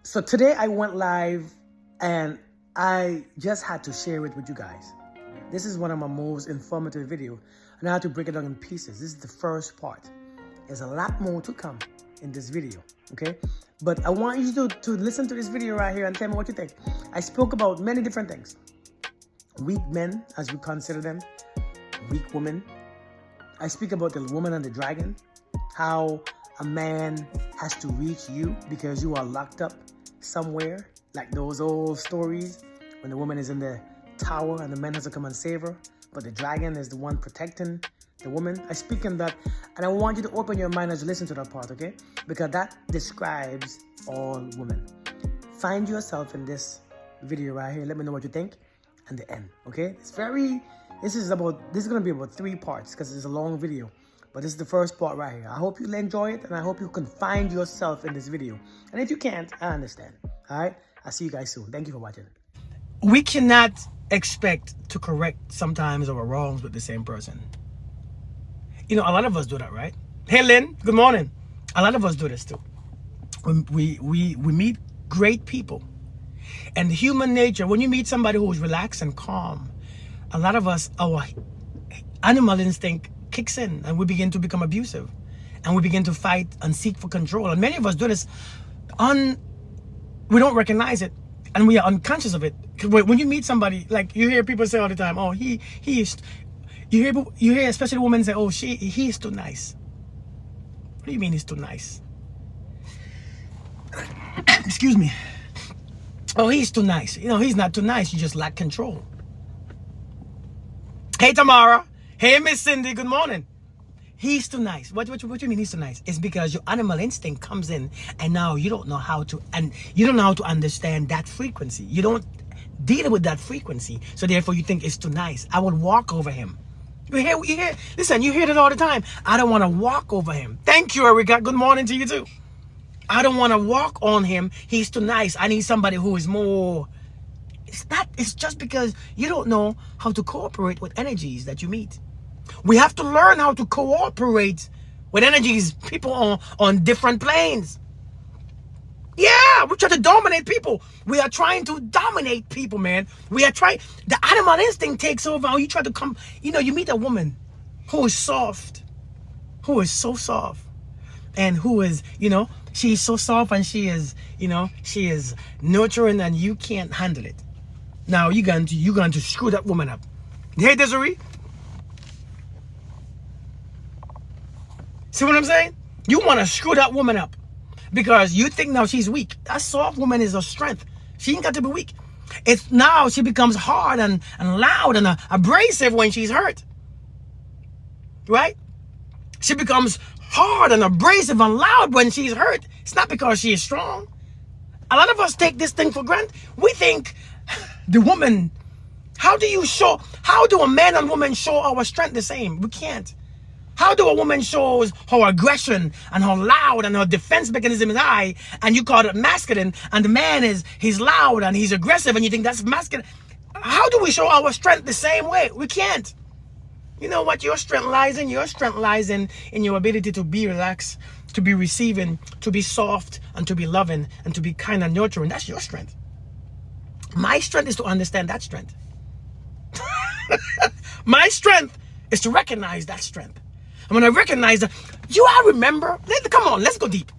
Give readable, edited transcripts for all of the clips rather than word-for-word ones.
So today I went live and I just had to share it with you guys. This is one of my most informative videos and I had to break it down in pieces. This is the first part. There's a lot more to come in this video, okay? But I want you to listen to this video right here and tell me what you think. I spoke about many different things. Weak men, as we consider them, weak women. I speak about the woman and the dragon, how a man has to reach you because you are locked up somewhere, like those old stories when the woman is in the tower and the man has to come and save her, but the dragon is the one protecting the woman. I speak in that, and I want you to open your mind as you listen to that part, okay? Because that describes all women. Find yourself in this video right here. Let me know what you think and the end, okay? This is gonna be about 3 parts because it's a long video. But this is the first part right here. I hope you'll enjoy it and I hope you can find yourself in this video. And if you can't, I understand. All right? I'll see you guys soon. Thank you for watching. We cannot expect to correct sometimes our wrongs with the same person. You know, a lot of us do that, right? Hey, Lynn, good morning. A lot of us do this too. We meet great people. And human nature, when you meet somebody who's relaxed and calm, a lot of us, our animal instinct kicks in and we begin to become abusive and we begin to fight and seek for control. And many of us do this we don't recognize it and we are unconscious of it. When you meet somebody, like you hear people say all the time, oh, he is, you hear especially women say, oh, he is too nice. What do you mean he's too nice? Excuse me. Oh, he's too nice. You know, he's not too nice. You just lack control. Hey, Tamara. Hey, Miss Cindy, good morning. He's too nice. What do you mean he's too nice? It's because your animal instinct comes in and now you don't know how to understand that frequency. You don't deal with that frequency. So therefore you think it's too nice. I would walk over him. Listen, you hear it all the time. I don't want to walk over him. Thank you, Erica. Good morning to you too. I don't want to walk on him. He's too nice. I need somebody who is more. It's just because you don't know how to cooperate with energies that you meet. We have to learn how to cooperate with energies, people on different planes. Yeah, we try to dominate people. We are trying to dominate people, man. The animal instinct takes over. You try to come, you meet a woman who is soft, who is so soft, and who is, she's so soft and she is nurturing and you can't handle it. Now you're going to screw that woman up. Hey, Desiree. See what I'm saying? You want to screw that woman up because you think now she's weak. That soft woman is a strength. She ain't got to be weak. It's now she becomes hard and loud and abrasive when she's hurt. Right? She becomes hard and abrasive and loud when she's hurt. It's not because she is strong. A lot of us take this thing for granted. We think the woman, how do a man and woman show our strength the same? We can't. How do a woman shows her aggression and her loud and her defense mechanism is high and you call it masculine and the man he's loud and he's aggressive and you think that's masculine? How do we show our strength the same way? We can't. You know what your strength lies in? Your strength lies in your ability to be relaxed, to be receiving, to be soft and to be loving and to be kind and nurturing. That's your strength. My strength is to understand that strength. My strength is to recognize that strength. And when I recognize that, I remember, come on, let's go deep.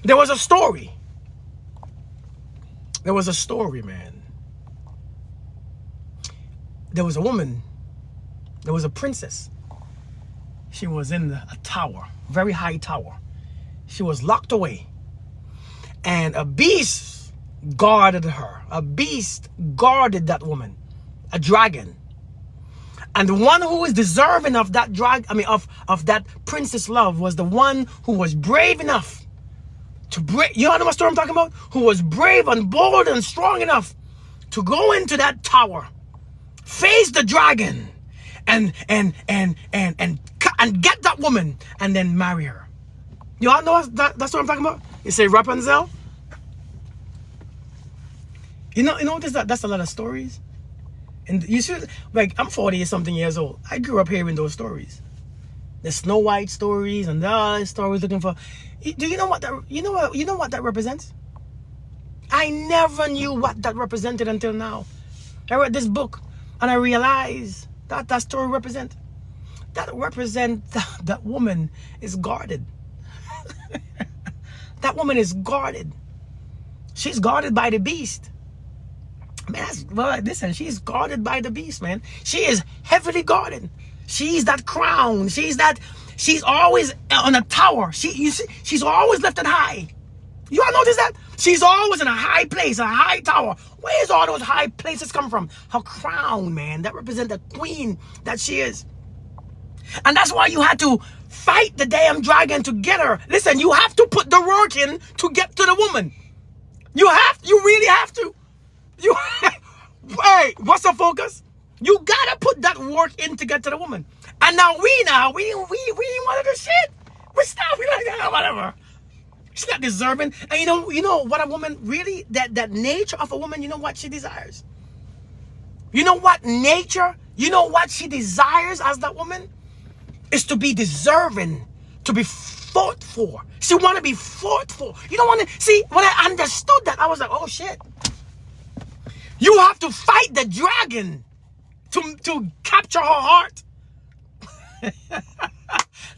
There was a story. Man. There was a woman. There was a princess. She was in a tower, very high tower. She was locked away. And a beast guarded her. A beast guarded that woman. A dragon. And the one who was deserving of that of that princess love was the one who was brave enough to you know what story I'm talking about? Who was brave and bold and strong enough to go into that tower, face the dragon, and get that woman and then marry her. You all know that's what I'm talking about? You say Rapunzel? You notice that's a lot of stories. And you should, like, I'm 40 something years old. I grew up hearing those stories. The Snow White stories and the other stories looking for. Do you know what that? You know what that represents? I never knew what that represented until now. I read this book and I realized that that story represents. That represents that woman is guarded. That woman is guarded. She's guarded by the beast. Man, listen, she's guarded by the beast, man. She is heavily guarded. She's that crown. She's always on a tower. She's always lifted high. You all notice that? She's always in a high place, a high tower. Where's all those high places come from? Her crown, man. That represents the queen that she is. And that's why you had to fight the damn dragon to get her. Listen, you have to put the work in to get to the woman. You really have to. Hey, what's the focus? You gotta put that work in to get to the woman. And now we ain't one of the shit. We stop. We like, whatever. She's not deserving. And you know what a woman really, that nature of a woman, you know what she desires? You know what nature, you know what she desires as that woman? Is to be deserving, to be fought for. She want to be fought for. You don't want to, see, when I understood that, I was like, oh shit. You have to fight the dragon to capture her heart.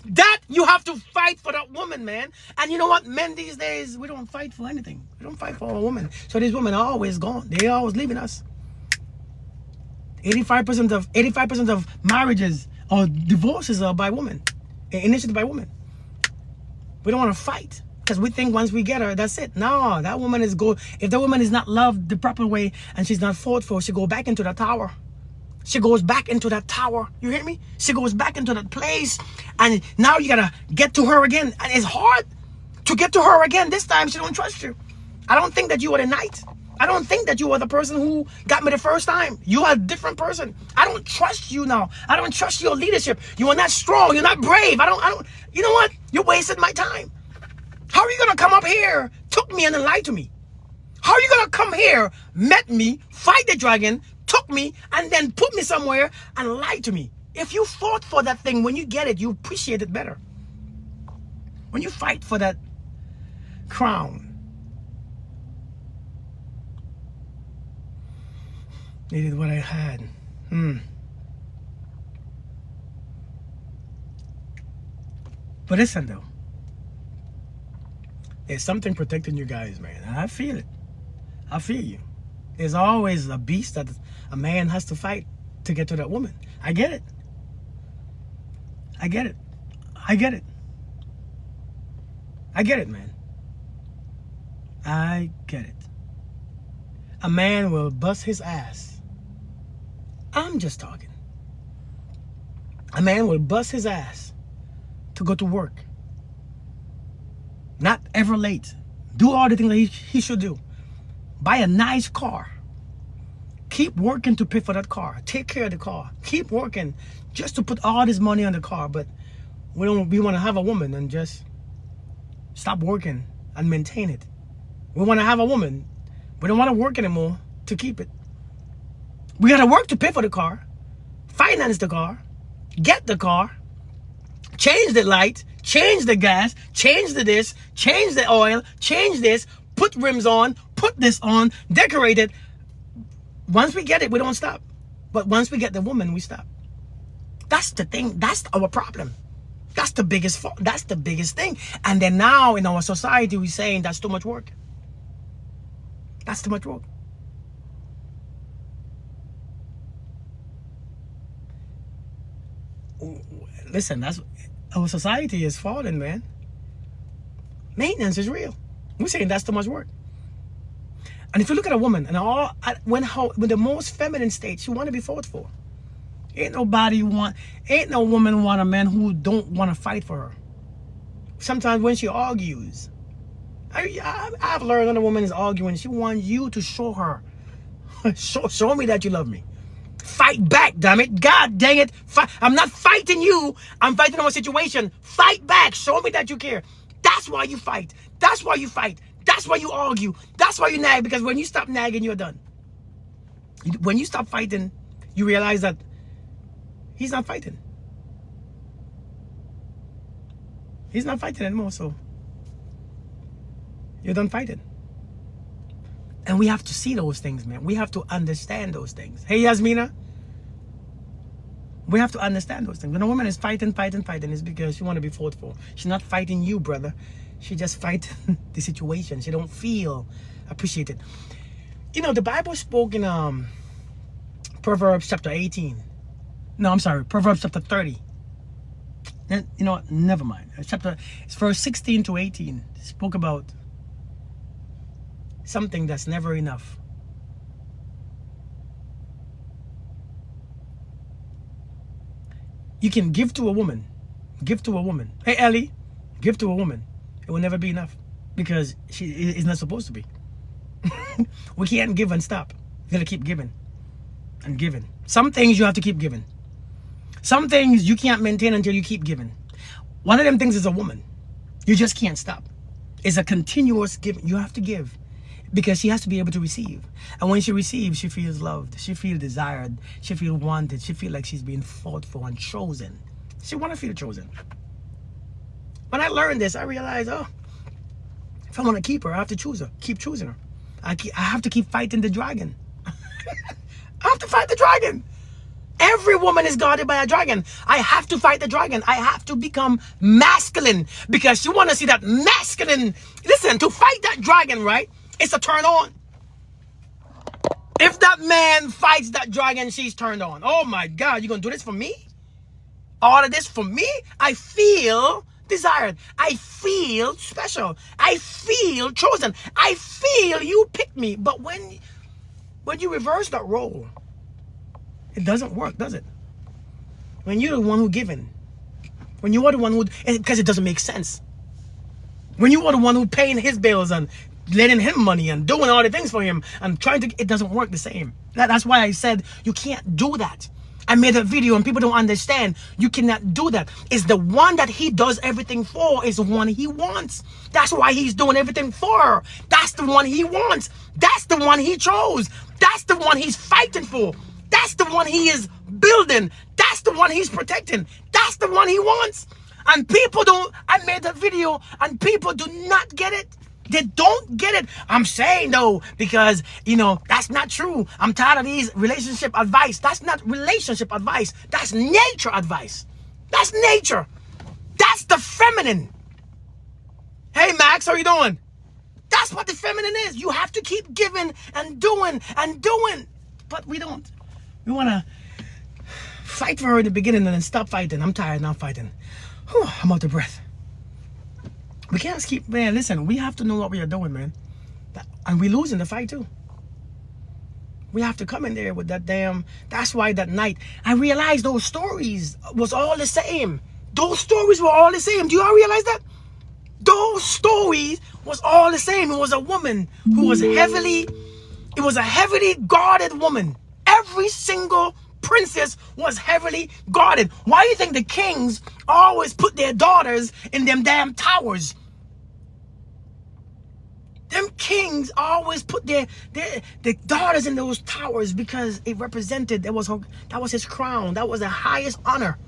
That you have to fight for that woman, man. And you know what? Men these days, we don't fight for anything. We don't fight for a woman. So these women are always gone. They're always leaving us. 85% of marriages or divorces are by women. Initiated by women. We don't want to fight. Because we think once we get her, that's it. No, that woman is good. If the woman is not loved the proper way and she's not fought for, she go back into the tower. She goes back into that tower. You hear me? She goes back into that place. And now you gotta get to her again. And it's hard to get to her again. This time she don't trust you. I don't think that you are the knight. I don't think that you are the person who got me the first time. You are a different person. I don't trust you now. I don't trust your leadership. You are not strong. You're not brave. I don't, you know what? You wasted my time. How are you gonna come up here, took me and then lie to me? How are you gonna come here, met me, fight the dragon, took me, and then put me somewhere and lie to me? If you fought for that thing, when you get it, you appreciate it better. When you fight for that crown. Needed what I had. But listen though. There's something protecting you guys, man. And I feel it. I feel you. There's always a beast that a man has to fight to get to that woman. I get it. I get it. I get it. I get it, man. I get it. A man will bust his ass. I'm just talking. A man will bust his ass to go to work. Not ever late. Do all the things that he should do. Buy a nice car. Keep working to pay for that car. Take care of the car. Keep working just to put all this money on the car. But we want to have a woman and just stop working and maintain it. We want to have a woman. We don't want to work anymore to keep it. We got to work to pay for the car. Finance the car. Get the car. Change the light. Change the gas. Change the this. Change the oil. Change this. Put rims on. Put this on. Decorate it. Once we get it, we don't stop. But once we get the woman, we stop. That's the thing. That's our problem. That's the biggest fault. That's the biggest thing. And then now in our society, we're saying that's too much work. That's too much work. Listen, that's our society is falling, man. Maintenance is real. We're saying that's too much work. And if you look at a woman and when the most feminine state, she want to be fought for. Ain't no woman want a man who don't want to fight for her. Sometimes when she argues, I've learned when a woman is arguing, she wants you to show her. show me that you love me. Fight back, damn it. God dang it. I'm not fighting you. I'm fighting our situation. Fight back. Show me that you care. That's why you fight. That's why you fight. That's why you argue. That's why you nag. Because when you stop nagging, you're done. When you stop fighting, you realize that he's not fighting. He's not fighting anymore, so you're done fighting. And we have to see those things, man. We have to understand those things. Hey, Yasmina. We have to understand those things. When a woman is fighting, it's because she want to be faithful. She's not fighting you, brother. She just fighting the situation. She don't feel appreciated. You know, the Bible spoke in Proverbs chapter 18. No, I'm sorry, Proverbs chapter 30. You know what? Never mind. It's verse 16 to 18. It spoke about something that's never enough. You can give to a woman. Give to a woman. Hey, Ellie, give to a woman. It will never be enough because she is not supposed to be. We can't give and stop. You gotta keep giving and giving. Some things you have to keep giving. Some things you can't maintain until you keep giving. One of them things is a woman. You just can't stop. It's a continuous giving. You have to give because she has to be able to receive. And when she receives, she feels loved. She feels desired. She feels wanted. She feels like she's being fought for and chosen. She want to feel chosen. When I learned this, I realized, oh, if I want to keep her, I have to choose her. Keep choosing her. I have to keep fighting the dragon. I have to fight the dragon. Every woman is guarded by a dragon. I have to fight the dragon. I have to become masculine because you want to see that masculine. Listen, to fight that dragon, right? It's a turn on. If that man fights that dragon, she's turned on. Oh my God, you gonna do this for me? All of this for me? I feel desired. I feel special. I feel chosen. I feel you picked me. But when you reverse that role, it doesn't work, does it? When you're the one who's giving, when you are the one who, because it doesn't make sense. When you are the one who paying his bills and lending him money and doing all the things for him and trying to, it doesn't work the same. That's why I said you can't do that. I made a video and people don't understand. You cannot do that. It's the one that he does everything for is the one he wants. That's why he's doing everything for her. That's the one he wants. That's the one he chose. That's the one he's fighting for. That's the one he is building. That's the one he's protecting. That's the one he wants. And people don't, I made a video and people do not get it. They don't get it. I'm saying though, because, you know, that's not true. I'm tired of these relationship advice. That's not relationship advice. That's nature advice. That's nature. That's the feminine. Hey, Max, how you doing? That's what the feminine is. You have to keep giving and doing and doing. But we don't. We want to fight for her in the beginning and then stop fighting. I'm tired now fighting. Whew, I'm out of breath. We can't keep, man, listen, we have to know what we are doing, man. And we're losing the fight too. We have to come in there with that damn, that's why that night, I realized those stories was all the same. Those stories were all the same. Do you all realize that? Those stories was all the same. It was a woman who was heavily guarded woman. Every single princess was heavily guarded. Why do you think the kings always put their daughters in them damn towers? Them kings always put their daughters in those towers because it represented, that was his crown. That was the highest honor.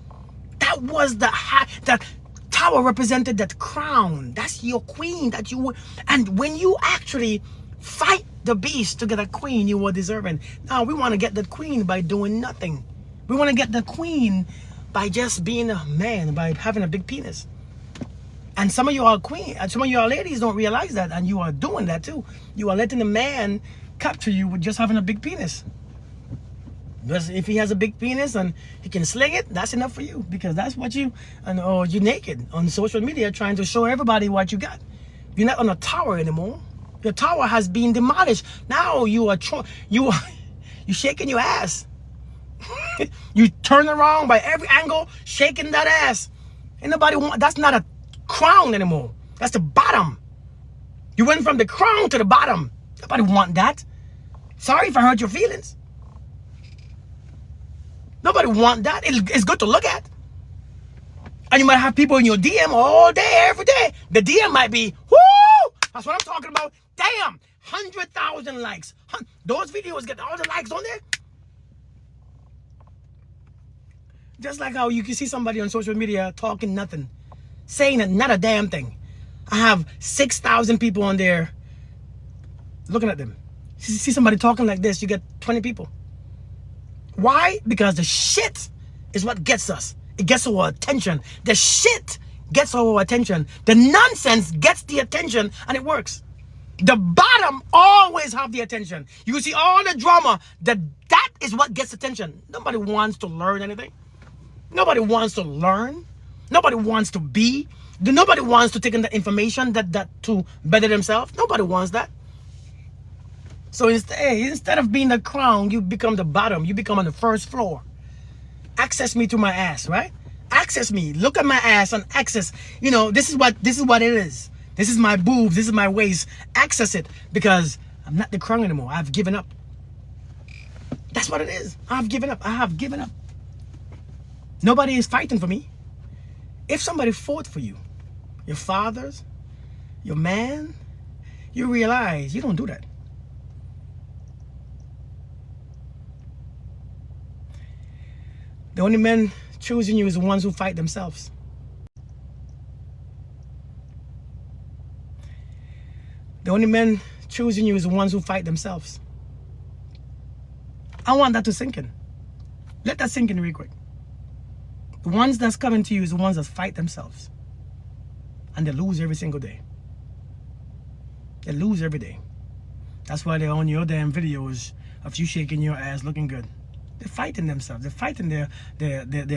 That was that tower represented that crown. That's your queen that you would. And when you actually fight the beast to get a queen you were deserving. Now we want to get the queen by doing nothing. We want to get the queen by just being a man, by having a big penis. And some of you are queen, and some of you are ladies don't realize that, and you are doing that too. You are letting the man capture you with just having a big penis. Just if he has a big penis and he can sling it, that's enough for you, because that's what you, or you're naked on social media trying to show everybody what you got. You're not on a tower anymore. Your tower has been demolished. Now you are shaking your ass. You turn around by every angle, shaking that ass. Ain't nobody want. That's not a crown anymore. That's the bottom. You went from the crown to the bottom. Nobody want that. Sorry if I hurt your feelings. Nobody want that. It's good to look at. And you might have people in your DM all day, every day. The DM might be, whoo! That's what I'm talking about. Damn, 100,000 likes. Those videos get all the likes on there. Just like how you can see somebody on social media talking nothing, saying not a damn thing. I have 6,000 people on there looking at them. You see somebody talking like this, you get 20 people. Why? Because the shit is what gets us. It gets our attention. The shit gets our attention. The nonsense gets the attention, and it works. The bottom always have the attention. You see all the drama, that is what gets attention. Nobody wants to learn anything. Nobody wants to learn. Nobody wants to be. Nobody wants to take in the information that to better themselves. Nobody wants that. So instead of being the crown, you become the bottom. You become on the first floor. Access me to my ass, right? Access me. Look at my ass and access. You know, this is what it is. This is my boobs. This is my waist. Access it, because I'm not the crown anymore. I've given up. That's what it is. I've given up. I have given up. Nobody is fighting for me. If somebody fought for you, your fathers, your man, you realize you don't do that. The only men choosing you is the ones who fight themselves. The only men choosing you is the ones who fight themselves. I want that to sink in. Let that sink in real quick. The ones that's coming to you is the ones that fight themselves. And they lose every single day. They lose every day. That's why they're on your damn videos of you shaking your ass looking good. They're fighting themselves. They're fighting their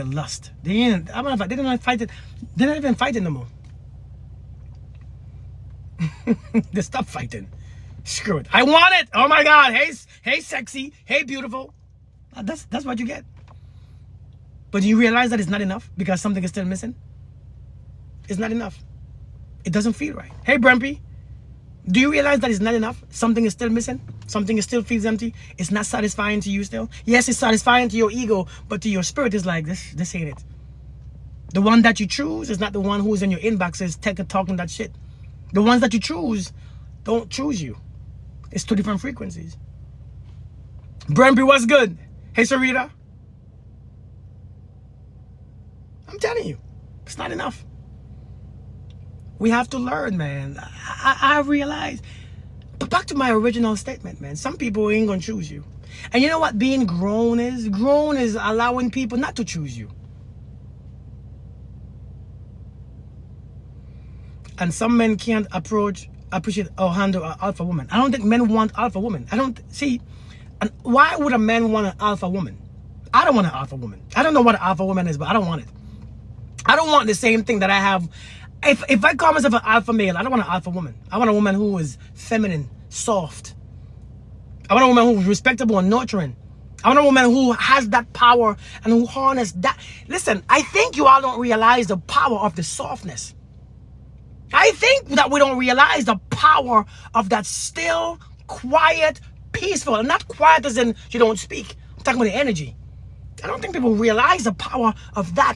lust. They're not even fighting no more. They stop fighting. Screw it. I want it. Oh my God. Hey, sexy. Hey, beautiful. That's what you get. But you realize that it's not enough because something is still missing. It's not enough. It doesn't feel right. Hey, Brempy. Do you realize that it's not enough? Something is still missing. Something still feels empty. It's not satisfying to you still. Yes, it's satisfying to your ego, but to your spirit, it's like, this ain't it. The one that you choose is not the one who's in your inboxes talking that shit. The ones that you choose don't choose you. It's two different frequencies. Brempy, what's good? Hey, Sarita. I'm telling you, it's not enough. We have to learn, man. I realize. But back to my original statement, man. Some people ain't gonna choose you. And you know what being grown is? Grown is allowing people not to choose you. And some men can't appreciate or handle an alpha woman. I don't think men want alpha women. And why would a man want an alpha woman? I don't want an alpha woman. I don't know what an alpha woman is, but I don't want it. I don't want the same thing that I have. If I call myself an alpha male, I don't want an alpha woman. I want a woman who is feminine, soft. I want a woman who's respectable and nurturing. I want a woman who has that power and who harnesses that. Listen, I think you all don't realize the power of the softness. I think that we don't realize the power of that still, quiet, peaceful. And not quiet as in you don't speak. I'm talking about the energy. I don't think people realize the power of that.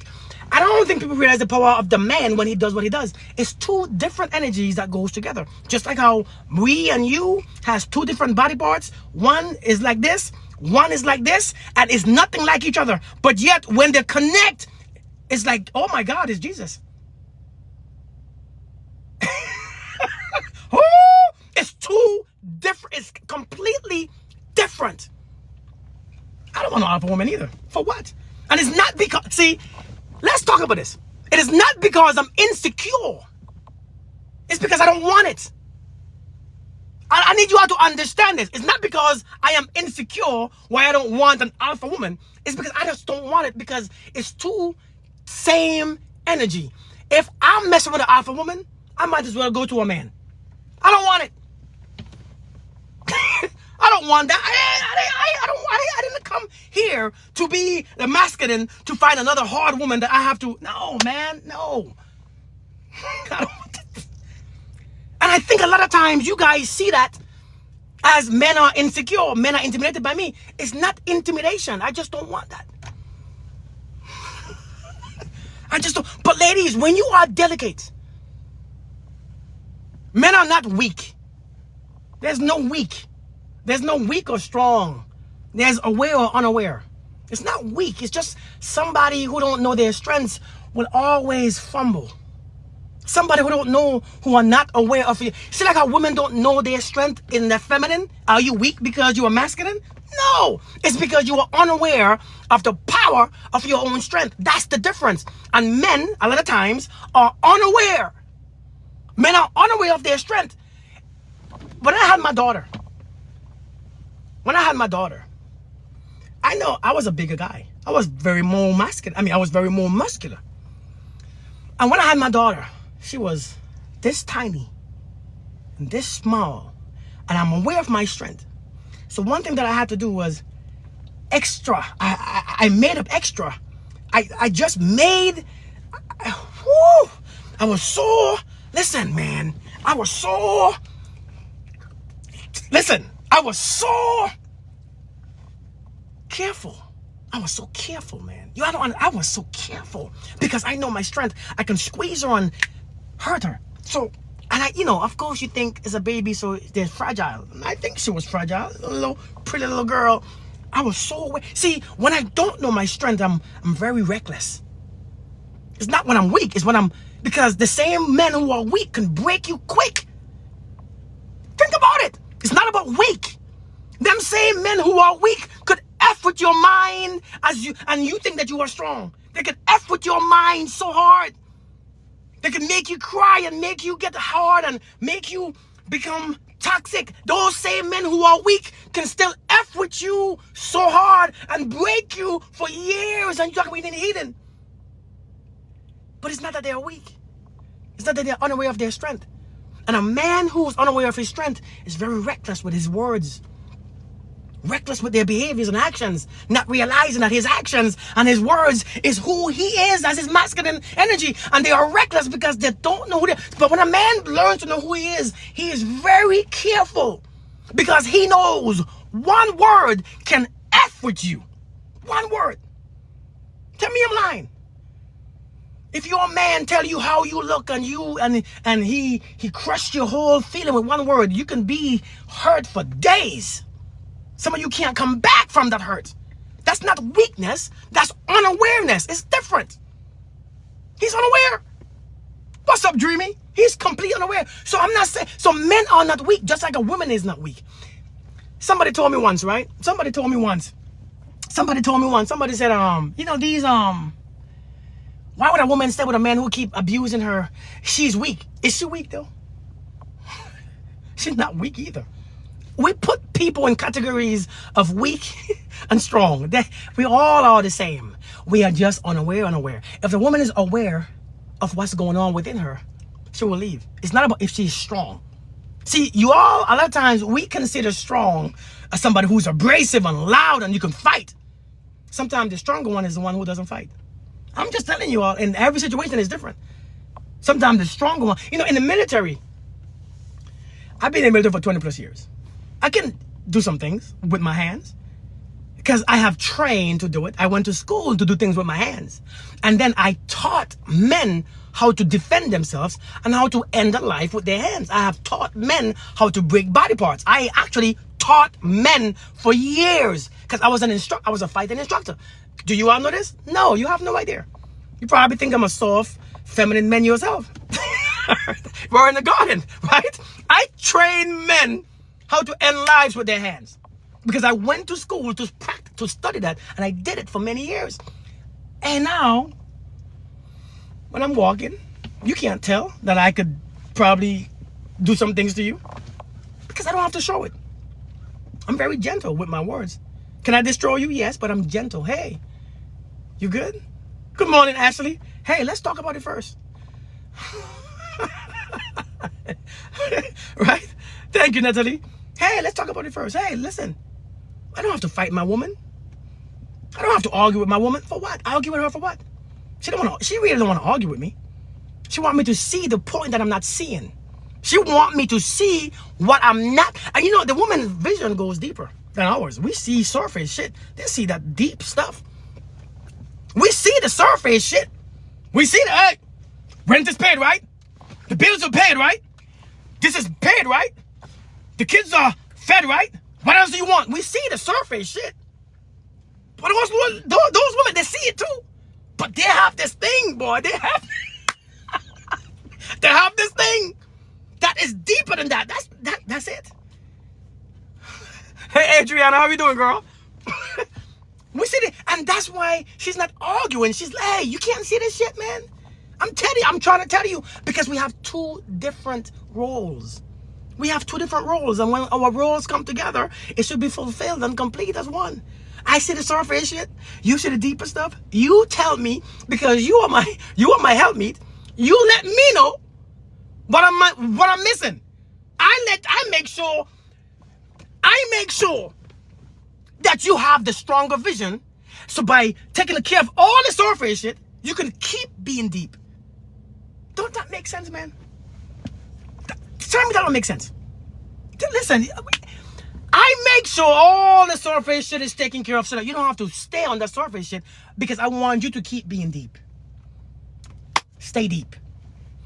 I don't think people realize the power of the man when he does what he does. It's two different energies that goes together. Just like how we and you has two different body parts. One is like this, one is like this, and it's nothing like each other. But yet when they connect, it's like, oh my God, it's Jesus. Oh, it's two different, it's completely different. I don't want an alpha woman either. For what? And it's not because, see, let's talk about this. It is not because I'm insecure. It's because I don't want it. I need you all to understand this. It's not because I am insecure why I don't want an alpha woman. It's because I just don't want it because it's two same energy. If I'm messing with an alpha woman, I might as well go to a man. I don't want it. I don't want that. I didn't come here to be the masculine to find another hard woman that I have to. No, man, no. I don't want that. And I think a lot of times you guys see that as men are insecure, men are intimidated by me. It's not intimidation. I just don't want that. I just don't. But ladies, when you are delicate, men are not weak. There's no weak. There's no weak or strong. There's aware or unaware. It's not weak. It's just somebody who don't know their strengths will always fumble. Somebody who don't know, who are not aware of it. See, like how women don't know their strength in their feminine. Are you weak because you are masculine? No, it's because you are unaware of the power of your own strength. That's the difference. And men, a lot of times, are unaware. Men are unaware of their strength. When I had my daughter, I know I was a bigger guy. I was very more masculine. I mean, I was very more muscular. And when I had my daughter, she was this tiny and this small, and I'm aware of my strength. So one thing that I had to do was extra. I made up extra. I just made, whew, I was so, listen, man, I was so careful. I was so careful, man. I was so careful because I know my strength. I can squeeze her and hurt her. So, and of course you think it's a baby, so they're fragile. And I think she was fragile, a little pretty little girl. I was so aware. See, when I don't know my strength, I'm very reckless. It's not when I'm weak, it's when because the same men who are weak can break you quick. Think about it. It's not about weak. Them same men who are weak could F with your mind and you think that you are strong. They could F with your mind so hard. They can make you cry and make you get hard and make you become toxic. Those same men who are weak can still F with you so hard and break you for years, and you're talking about heathen. But it's not that they're weak. It's not that they're unaware of their strength. And a man who's unaware of his strength is very reckless with his words. Reckless with their behaviors and actions, not realizing that his actions and his words is who he is as his masculine energy. And they are reckless because they don't know who they are. But when a man learns to know who he is very careful because he knows one word can F with you. One word. Tell me I'm lying. If your man tell you how you look and he crushed your whole feeling with one word, you can be hurt for days. Some of you can't come back from that hurt. That's not weakness. That's unawareness. It's different. He's unaware. What's up, Dreamy? He's completely unaware. So I'm not saying, so men are not weak, just like a woman is not weak. Somebody told me once, right? Somebody said, why would a woman stay with a man who keep abusing her? She's weak. Is she weak though? She's not weak either. We put people in categories of weak and strong. We all are the same. We are just unaware. If the woman is aware of what's going on within her, she will leave. It's not about if she's strong. See, a lot of times we consider strong as somebody who's abrasive and loud and you can fight. Sometimes the stronger one is the one who doesn't fight. I'm just telling you all, and every situation is different. Sometimes the stronger one, in the military, I've been in the military for 20 plus years. I can do some things with my hands because I have trained to do it. I went to school to do things with my hands. And then I taught men how to defend themselves and how to end a life with their hands. I have taught men how to break body parts. I actually taught men for years because I was a fighting instructor. Do you all know this? No, you have no idea. You probably think I'm a soft, feminine man yourself. We're in the garden, right? I train men how to end lives with their hands because I went to school to study that, and I did it for many years. And now, when I'm walking, you can't tell that I could probably do some things to you because I don't have to show it. I'm very gentle with my words. Can I destroy you? Yes, but I'm gentle. Hey, you good? Good morning, Ashley. Hey, let's talk about it first. Right? Thank you, Natalie. Hey, let's talk about it first. Hey, listen. I don't have to fight my woman. I don't have to argue with my woman. For what? Argue with her for what? She really don't want to argue with me. She want me to see the point that I'm not seeing. She want me to see what I'm not. And the woman's vision goes deeper than ours. We see surface shit. They see that deep stuff. We see the surface shit. We see that, hey, rent is paid, right? The bills are paid, right? This is paid, right? The kids are fed, right? What else do you want? We see the surface shit. But those women, they see it too. But they have this thing, boy. They have They have this thing that is deeper than that. That's it. Hey, Adriana, how you doing, girl? We see it, and that's why she's not arguing. She's like, hey, you can't see this shit, man. I'm telling you, I'm trying to tell you, because we have two different roles. We have two different roles, and when our roles come together, it should be fulfilled and complete as one. I see the surface shit. You see the deeper stuff. You tell me, because you are my helpmeet. You let me know what I'm missing. I make sure that you have the stronger vision. So by taking care of all the surface shit, you can keep being deep. Don't that make sense, man? Tell me that don't make sense. Listen, I make sure all the surface shit is taken care of so that you don't have to stay on the surface shit, because I want you to keep being deep. Stay deep.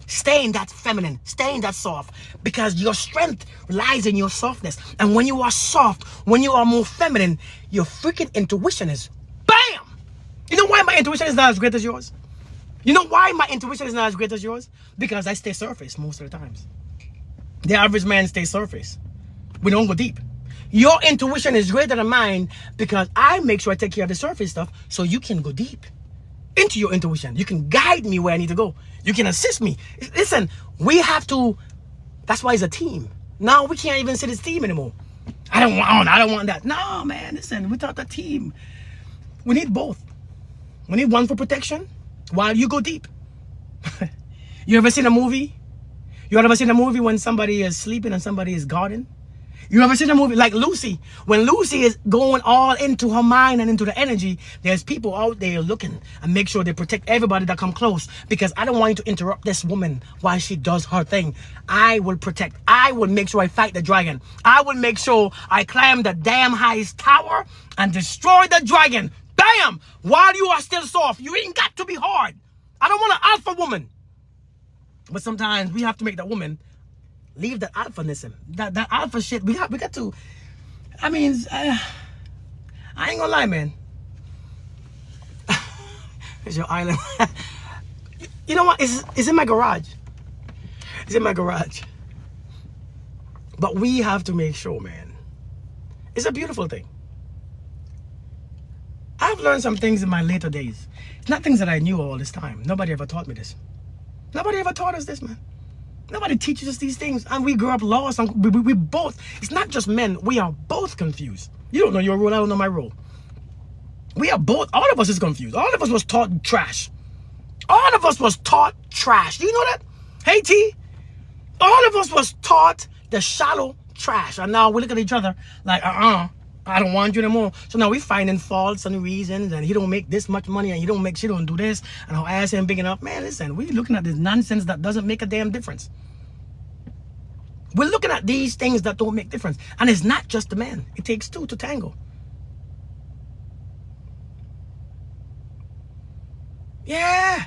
Stay in that feminine. Stay in that soft. Because your strength lies in your softness. And when you are soft, when you are more feminine, your freaking intuition is BAM! You know why my intuition is not as great as yours? You know why my intuition is not as great as yours? Because I stay surface most of the times. The average man stays surface. We don't go deep. Your intuition is greater than mine because I make sure I take care of the surface stuff so you can go deep into your intuition. You can guide me where I need to go. You can assist me. Listen, we have to, that's why it's a team. Now we can't even say it's team anymore. I don't want that. No, man, listen, we talk a team. We need both. We need one for protection while you go deep. You ever seen a movie? You ever seen a movie when somebody is sleeping and somebody is guarding? You ever seen a movie like Lucy? When Lucy is going all into her mind and into the energy, there's people out there looking and make sure they protect everybody that come close, because I don't want you to interrupt this woman while she does her thing. I will protect. I will make sure I fight the dragon. I will make sure I climb the damn highest tower and destroy the dragon. Bam! While you are still soft. You ain't got to be hard. I don't want an alpha woman. But sometimes we have to make that woman leave that alphanism, that alpha shit. We got to. I mean, I ain't gonna lie, man. It's your island. You know what? It's in my garage. It's in my garage. But we have to make sure, man. It's a beautiful thing. I've learned some things in my later days. It's not things that I knew all this time. Nobody ever taught me this. Nobody ever taught us this, man. Nobody teaches us these things, and we grew up lost. And we both, it's not just men, we are both confused. You don't know your role, I don't know my role. We are both, all of us is confused. All of us was taught trash. All of us was taught trash. Do you know that? Hey, T, all of us was taught the shallow trash. And now we look at each other like, I don't want you anymore. So now we finding faults and reasons, and he don't make this much money, and she don't do this, and her ass ain't big enough. Man, listen, we looking at this nonsense that doesn't make a damn difference. We're looking at these things that don't make difference. And it's not just the man. It takes two to tango. Yeah.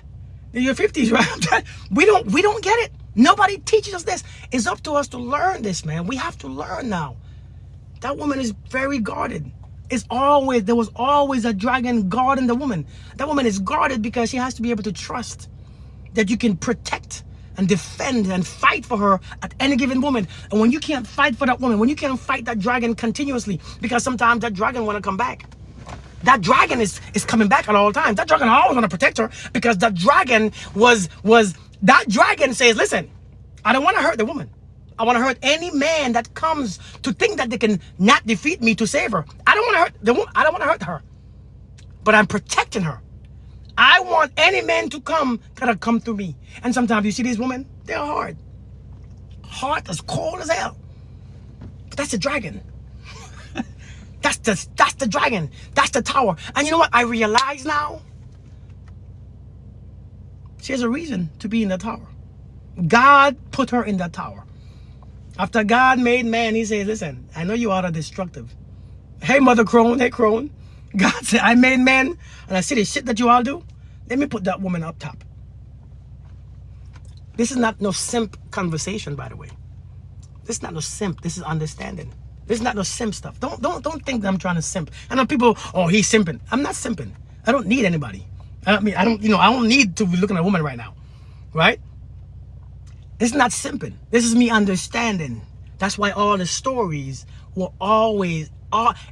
In your 50s, right? We don't get it. Nobody teaches us this. It's up to us to learn this, man. We have to learn now. That woman is very guarded. There was always a dragon guarding the woman. That woman is guarded because she has to be able to trust that you can protect and defend and fight for her at any given moment. And when you can't fight for that woman, when you can't fight that dragon continuously, because sometimes that dragon want to come back. That dragon is coming back at all times. That dragon always want to protect her, because that dragon that dragon says, listen, I don't want to hurt the woman. I want to hurt any man that comes to think that they can not defeat me to save her. I don't want to hurt the woman. I don't want to hurt her. But I'm protecting her. I want any man to come through me. And sometimes you see these women, they're hard. Heart as cold as hell. But that's the dragon. That's the dragon. That's the tower. And you know what I realize now? She has a reason to be in the tower. God put her in that tower. After God made man, he says, listen, I know you are destructive. Hey, Mother Crone, hey, Crone. God said, I made man, and I see the shit that you all do. Let me put that woman up top. This is not no simp conversation, by the way. This is not no simp. This is understanding. This is not no simp stuff. Don't think that I'm trying to simp. I know people, oh, he's simping. I'm not simping. I don't need anybody. I don't need to be looking at a woman right now, right? It's not simping. This is me understanding. That's why all the stories were always,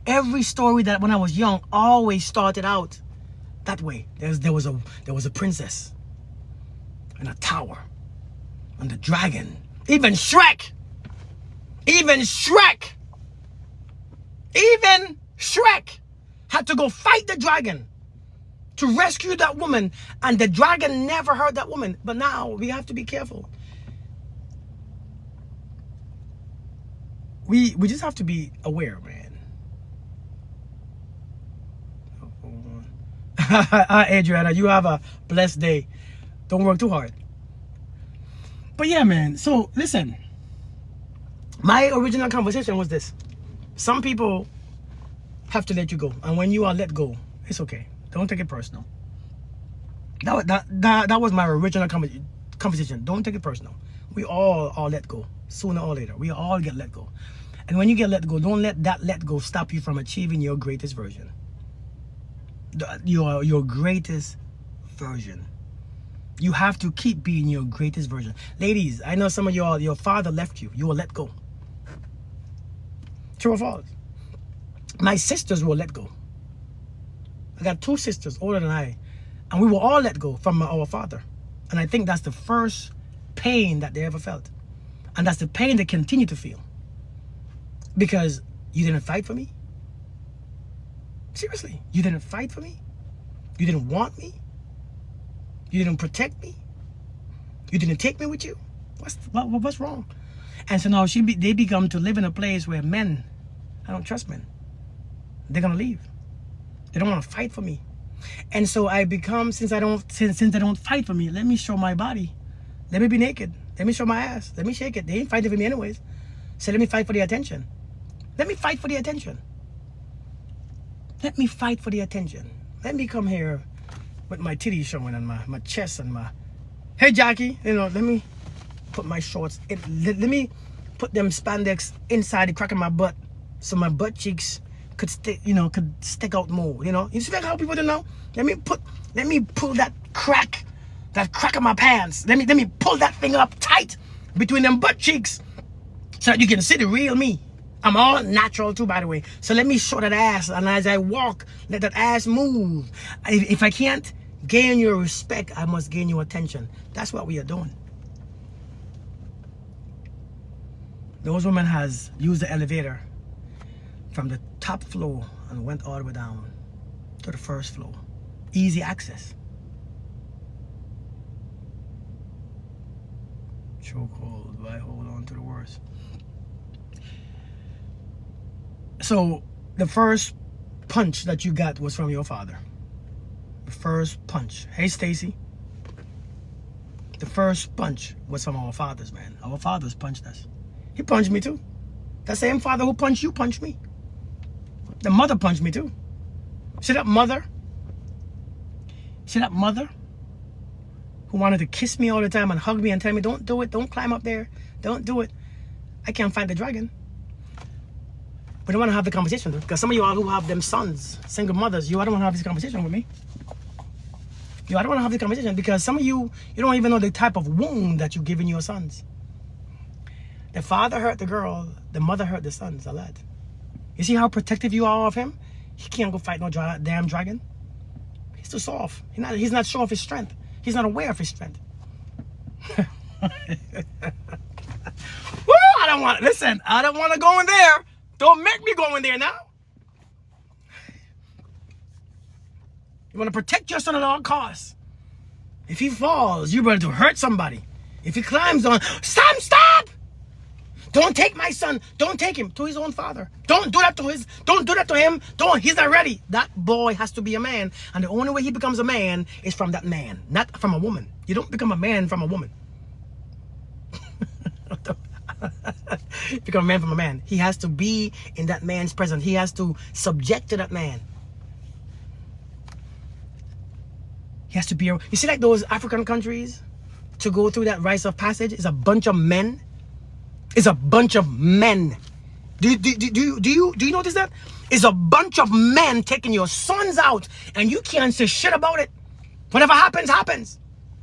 every story that when I was young always started out that way. There was a princess and a tower and the dragon. Even Shrek had to go fight the dragon to rescue that woman, and the dragon never hurt that woman. But now we have to be careful. We just have to be aware, man. Adriana, you have a blessed day. Don't work too hard. But yeah, man. So listen, my original conversation was this: some people have to let you go, and when you are let go, it's okay. Don't take it personal. That was my original conversation. Don't take it personal. We all are let go sooner or later. We all get let go. And when you get let go, don't let that let go stop you from achieving your greatest version. Your greatest version. You have to keep being your greatest version. Ladies, I know some of your father left you. You were let go. True or false? My sisters were let go. I got 2 sisters older than I, and we were all let go from our father. And I think that's the first pain that they ever felt. And that's the pain they continue to feel. Because you didn't fight for me. Seriously, you didn't fight for me. You didn't want me. You didn't protect me. You didn't take me with you. What's wrong? And so now they become to live in a place where men, I don't trust men. They're gonna leave. They don't want to fight for me. And so I become, since they don't fight for me, let me show my body. Let me be naked. Let me show my ass. Let me shake it. They ain't fighting for me anyways. So let me fight for the attention. Let me fight for the attention. Let me fight for the attention. Let me come here with my titties showing and my chest and my... Hey, Jackie, let me put my shorts in. Let me put them spandex inside the crack of my butt so my butt cheeks could stick out more. You see how people do now? Let me pull that crack of my pants. Let me pull that thing up tight between them butt cheeks so that you can see the real me. I'm all natural too, by the way. So let me show that ass, and as I walk, let that ass move. If I can't gain your respect, I must gain your attention. That's what we are doing. Those women has used the elevator from the top floor and went all the way down to the first floor. Easy access. Chokehold, why hold on to the worst? So the first punch that you got was from your father. The first punch. Hey, Stacy. The first punch was from our fathers, man. Our fathers punched us. He punched me too. That same father who punched you punched me. The mother punched me too. See that mother? See that mother? Who wanted to kiss me all the time and hug me and tell me, don't do it, don't climb up there, don't do it. I can't fight the dragon. But I want to have the conversation, because some of you all who have them sons, single mothers, I don't want to have this conversation with me. I don't want to have this conversation because some of you don't even know the type of wound that you're giving your sons. The father hurt the girl, the mother hurt the sons a lot. You see how protective you are of him? He can't go fight no damn dragon. He's too soft. He's not sure of his strength. He's not aware of his strength. Woo! I don't want to go in there. Don't make me go in there now. You want to protect your son at all costs. If he falls, you're ready to hurt somebody. If he climbs on, stop! Don't take my son. Don't take him to his own father. Don't do that to him. He's not ready. That boy has to be a man. And the only way he becomes a man is from that man, not from a woman. You don't become a man from a woman. Become a man from a man. He has to be in that man's presence. He has to subject to that man. He has to be. You see, like those African countries, to go through that rites of passage is a bunch of men. It's a bunch of men. Do you notice that? It's a bunch of men taking your sons out, and you can't say shit about it. Whatever happens, happens.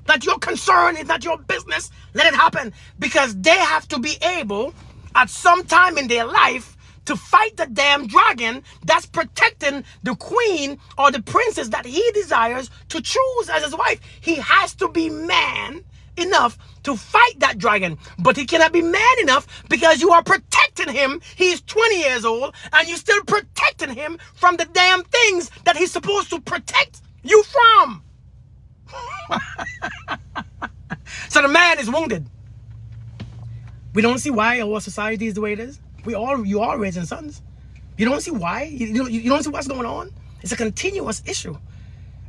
Not your concern. It's not your business. Let it happen. Because they have to be able, at some time in their life, to fight the damn dragon that's protecting the queen or the princess that he desires to choose as his wife. He has to be man enough to fight that dragon, but he cannot be man enough because you are protecting him. He's 20 years old and you're still protecting him from the damn things that he's supposed to protect you from. So the man is wounded. We don't see why our society is the way it is. You are raising sons. You don't see why. You don't see what's going on. It's a continuous issue.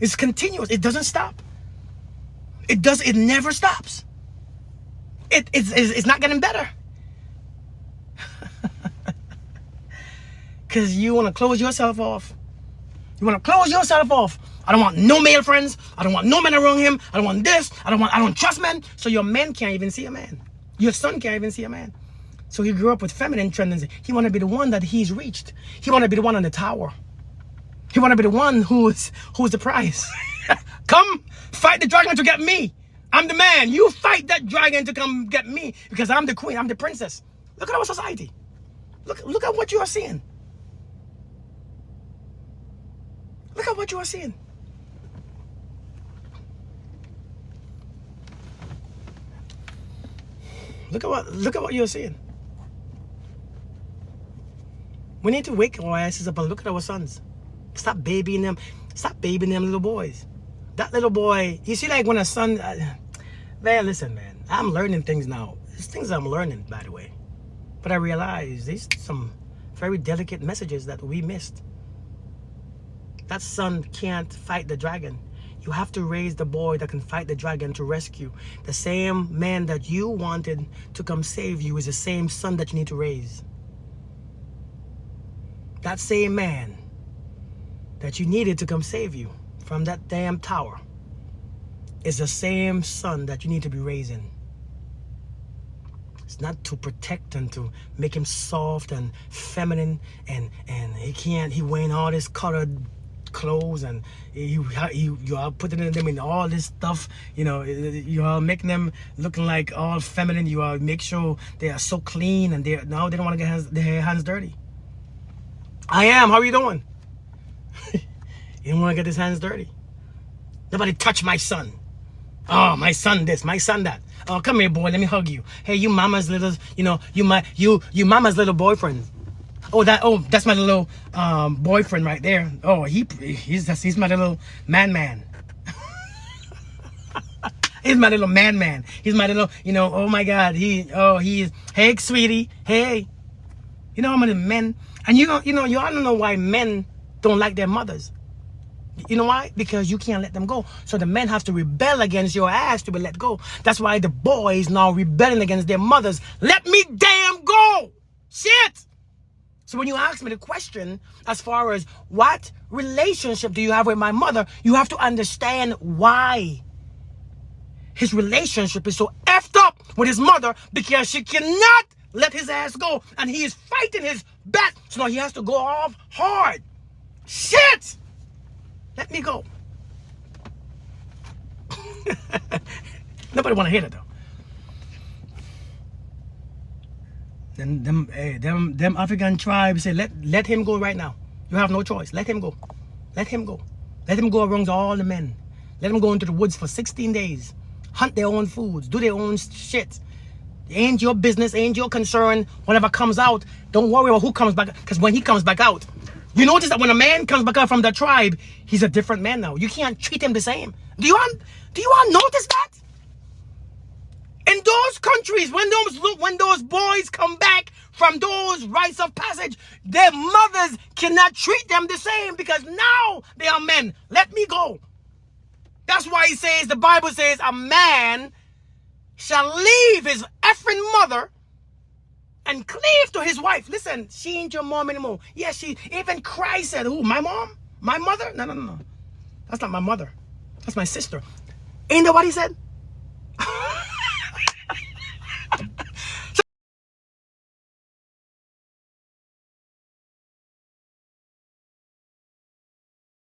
It's continuous. It doesn't stop. It never stops. It's not getting better. Because you want to close yourself off. You want to close yourself off. I don't want no male friends. I don't want no men around him. I don't want this. I don't trust men. So your men can't even see a man. Your son can't even see a man. So he grew up with feminine tendencies. He want to be the one that he's reached. He want to be the one on the tower. He want to be the one who's the prize. Come fight the dragon to get me. I'm the man. You fight that dragon to come get me because I'm the queen. I'm the princess. Look at our society. Look at what you are seeing. Look at what you are seeing. Look at what you're seeing. We need to wake our asses up and look at our sons. Stop babying them. Stop babying them little boys. That little boy, you see, like when a son, man, listen, man, I'm learning things now. There's things I'm learning, by the way. But I realize there's some very delicate messages that we missed. That son can't fight the dragon. You have to raise the boy that can fight the dragon to rescue. The same man that you wanted to come save you is the same son that you need to raise. That same man that you needed to come save you from that damn tower is the same son that you need to be raising. It's not to protect and to make him soft and feminine and he wearing all this colored clothes and you are putting them in all this stuff, you know, you are making them looking like all feminine. You are make sure they are so clean and they don't want to get their hands dirty. I am. How are you doing? You don't want to get his hands dirty. Nobody touch my son. Oh, my son this, my son that. Oh, come here, boy. Let me hug you. Hey, you mama's little, you know, you mama's little boyfriend. Oh, that's my little boyfriend right there. Oh, he's my little man. He's my little man. He's my little, you know, oh my God. He's, hey, sweetie. Hey. You know how many men, and you all don't know why men don't like their mothers. You know why? Because you can't let them go. So the men have to rebel against your ass to be let go. That's why the boys now rebelling against their mothers. Let me damn go. Shit. So when you ask me the question as far as what relationship do you have with my mother, you have to understand why his relationship is so effed up with his mother, because she cannot let his ass go. And he is fighting his back. So now he has to go off hard. Shit. Let me go. Nobody want to hear that though. Them African tribes say, let him go right now. You have no choice. Let him go. Let him go. Let him go amongst all the men. Let them go into the woods for 16 days. Hunt their own foods. Do their own shit. Ain't your business. Ain't your concern. Whatever comes out, don't worry about who comes back. Because when he comes back out, you notice that when a man comes back out from the tribe, he's a different man now. You can't treat him the same. Do you all notice that? In those countries, when those boys come back from those rites of passage, their mothers cannot treat them the same because now they are men. Let me go. That's why he says, the Bible says, a man shall leave his effing mother and cleave to his wife. Listen, she ain't your mom anymore. Yes, even Christ said, who, my mom? My mother? No. That's not my mother. That's my sister. Ain't that what he said?